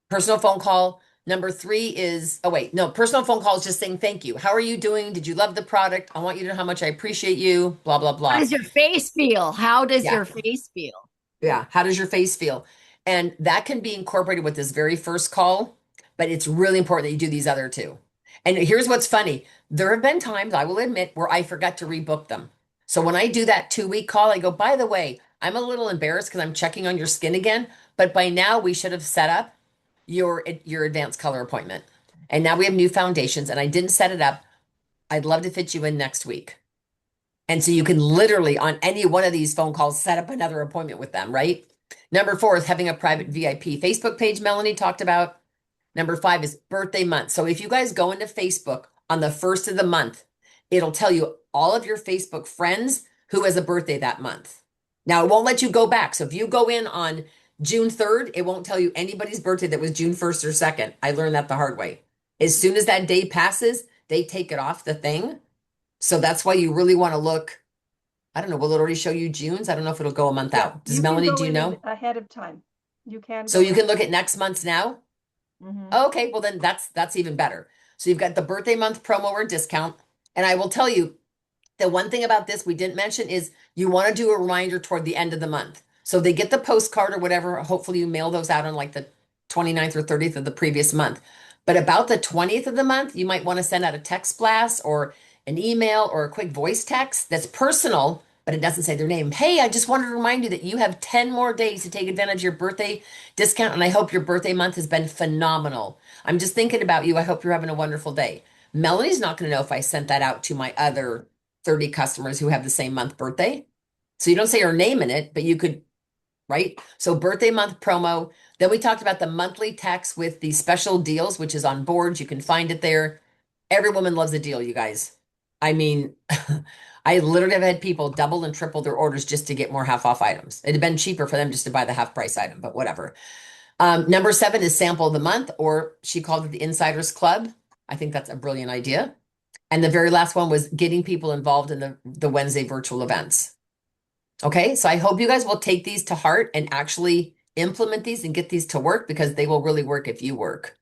Personal phone call. Number three is, oh wait, no, personal phone call is just saying thank you. How are you doing? Did you love the product? I want you to know how much I appreciate you, blah, blah, How blah. does your face feel? How does Yeah. your face feel? Yeah. How does your face feel? And that can be incorporated with this very first call, but it's really important that you do these other two. And here's what's funny. There have been times, I will admit, where I forgot to rebook them. So when I do that 2-week call, I go, by the way, I'm a little embarrassed because I'm checking on your skin again, but by now we should have set up your advanced color appointment. And now we have new foundations and I didn't set it up. I'd love to fit you in next week. And so you can literally on any one of these phone calls set up another appointment with them, right? Number four is having a private VIP Facebook page Melanie talked about. Number five is birthday month. So if you guys go into Facebook on the first of the month, it'll tell you all of your Facebook friends who has a birthday that month. Now it won't let you go back. So if you go in on June 3rd, it won't tell you anybody's birthday that was June 1st or 2nd. I learned that the hard way. As soon as that day passes, they take it off the thing. So that's why you really want to look. I don't know. Will it already show you June's? I don't know if it'll go a month out. Does Melanie, do you know? Ahead of time. You can. So you can look at next month's now? Mm-hmm. Okay, well then that's even better. So you've got the birthday month promo or discount. And I will tell you, the one thing about this we didn't mention is you want to do a reminder toward the end of the month. So they get the postcard or whatever. Hopefully you mail those out on like the 29th or 30th of the previous month. But about the 20th of the month, you might want to send out a text blast or an email or a quick voice text that's personal, but it doesn't say their name. Hey, I just wanted to remind you that you have 10 more days to take advantage of your birthday discount. And I hope your birthday month has been phenomenal. I'm just thinking about you. I hope you're having a wonderful day. Melanie's not going to know if I sent that out to my other 30 customers who have the same month birthday. So you don't say her name in it, but you could, right? So birthday month promo. Then we talked about the monthly text with the special deals, which is on boards. You can find it there. Every woman loves a deal, you guys. I mean, I literally have had people double and triple their orders just to get more half off items. It had been cheaper for them just to buy the half price item, but whatever. Number 7 is sample of the month, or she called it the Insiders Club. I think that's a brilliant idea. And the very last one was getting people involved in the Wednesday virtual events. Okay, so I hope you guys will take these to heart and actually implement these and get these to work because they will really work if you work.